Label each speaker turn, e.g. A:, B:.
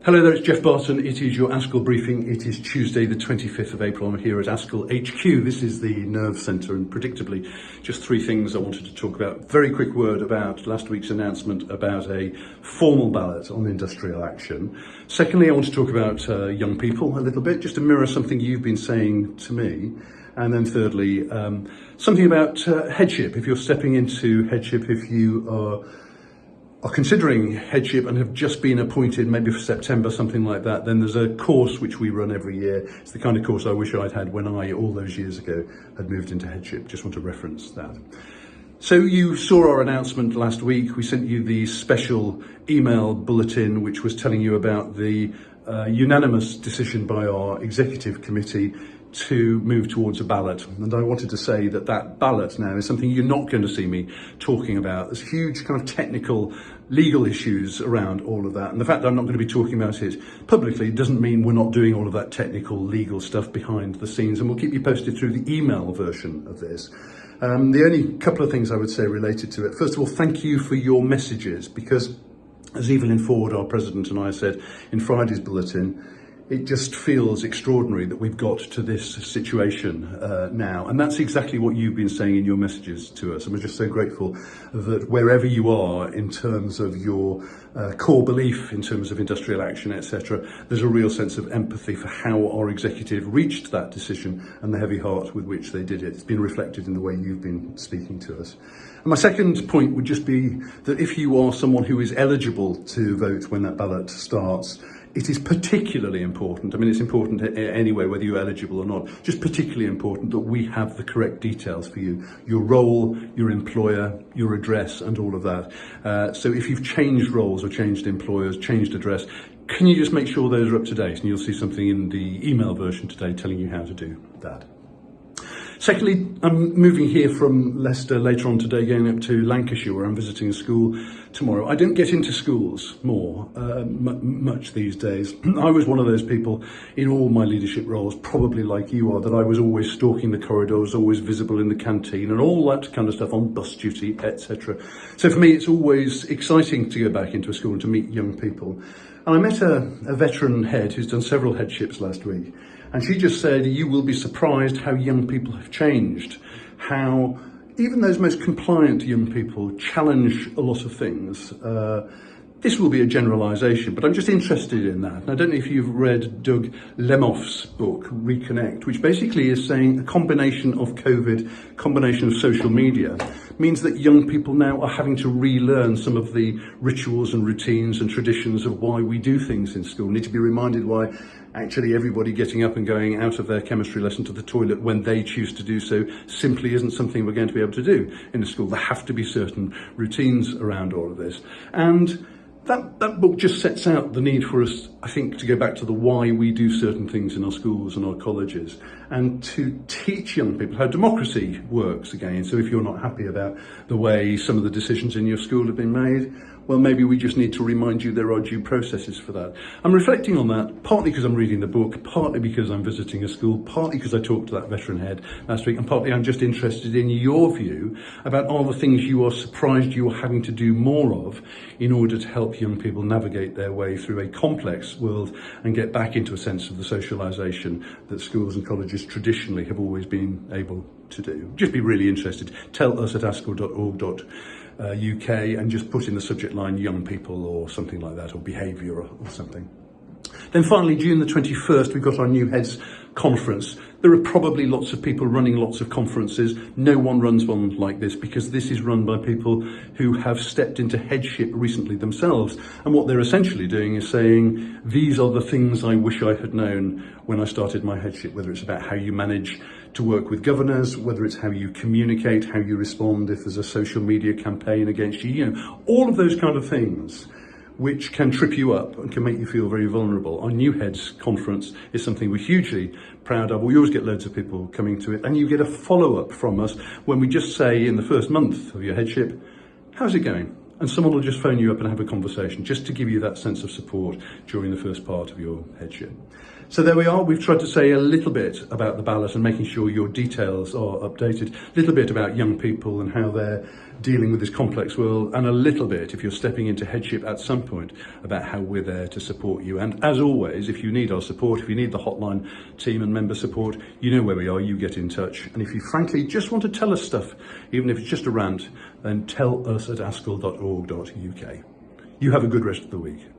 A: Hello there, it's Geoff Barton. It is your ASCL briefing. It is Tuesday the 25th of April. I'm here at ASCL HQ. This is the nerve centre, and predictably just three things I wanted to talk about. Very quick word about last week's announcement about a formal ballot on industrial action. Secondly, I want to talk about young people a little bit, just to mirror something you've been saying to me. And then thirdly, something about headship. If you're stepping into headship, if you are considering headship and have just been appointed, maybe for September, something like that, then there's a course which we run every year. It's the kind of course I wish I'd had when I, all those years ago, had moved into headship. Just want to reference that. So you saw our announcement last week. We sent you the special email bulletin, which was telling you about the unanimous decision by our executive committee to move towards a ballot. And I wanted to say that that ballot now is something you're not going to see me talking about. There's huge kind of technical, legal issues around all of that. And the fact that I'm not going to be talking about it publicly doesn't mean we're not doing all of that technical, legal stuff behind the scenes. And we'll keep you posted through the email version of this. The only couple of things I would say related to it. First of all, thank you for your messages, because as Evelyn Ford, our president, and I said in Friday's bulletin, it just feels extraordinary that we've got to this situation now. And that's exactly what you've been saying in your messages to us. And we're just so grateful that wherever you are in terms of your core belief, in terms of industrial action, etc., there's a real sense of empathy for how our executive reached that decision and the heavy heart with which they did it. It's been reflected in the way you've been speaking to us. And my second point would just be that if you are someone who is eligible to vote when that ballot starts, it is particularly important, I mean it's important anyway whether you're eligible or not, just particularly important that we have the correct details for you. Your role, your employer, your address and all of that. So if you've changed roles or changed employers, changed address, can you just make sure those are up to date? And you'll see something in the email version today telling you how to do that. Secondly, I'm moving here from Leicester later on today, going up to Lancashire, where I'm visiting a school tomorrow. I don't get into schools much these days. I was one of those people in all my leadership roles, probably like you are, that I was always stalking the corridors, always visible in the canteen and all that kind of stuff, on bus duty, etc. So for me, it's always exciting to go back into a school and to meet young people. And I met a veteran head who's done several headships last week. And she just said, you will be surprised how young people have changed, how even those most compliant young people challenge a lot of things. This will be a generalisation, but I'm just interested in that. And I don't know if you've read Doug Lemoff's book, Reconnect, which basically is saying a combination of COVID, combination of social media, means that young people now are having to relearn some of the rituals and routines and traditions of why we do things in school. Need to be reminded why actually everybody getting up and going out of their chemistry lesson to the toilet when they choose to do so simply isn't something we're going to be able to do in a school. There have to be certain routines around all of this. And that book just sets out the need for us, I think, to go back to the why we do certain things in our schools and our colleges, and to teach young people how democracy works again. So if you're not happy about the way some of the decisions in your school have been made, well, maybe we just need to remind you there are due processes for that. I'm reflecting on that, partly because I'm reading the book, partly because I'm visiting a school, partly because I talked to that veteran head last week, and partly I'm just interested in your view about all the things you are surprised you are having to do more of in order to help young people navigate their way through a complex world and get back into a sense of the socialisation that schools and colleges traditionally have always been able to do. Just be really interested. Tell us at ascl.org.uk and just put in the subject line young people or something like that, or behaviour or something. Then finally, June the 21st, we've got our new Heads Conference. There are probably lots of people running lots of conferences. No one runs one like this, because this is run by people who have stepped into headship recently themselves. And what they're essentially doing is saying, these are the things I wish I had known when I started my headship, whether it's about how you manage to work with governors, whether it's how you communicate, how you respond if there's a social media campaign against you, all of those kind of things which can trip you up and can make you feel very vulnerable. Our New Heads Conference is something we're hugely proud of. We always get loads of people coming to it, and you get a follow-up from us when we just say in the first month of your headship, how's it going? and someone will just phone you up and have a conversation just to give you that sense of support during the first part of your headship. So there we are. We've tried to say a little bit about the ballot and making sure your details are updated, a little bit about young people and how they're dealing with this complex world, and a little bit, if you're stepping into headship at some point, about how we're there to support you. And as always, if you need our support, if you need the hotline team and member support, you know where we are, you get in touch. And if you frankly just want to tell us stuff, even if it's just a rant, then tell us at ascl.org.uk. You have a good rest of the week.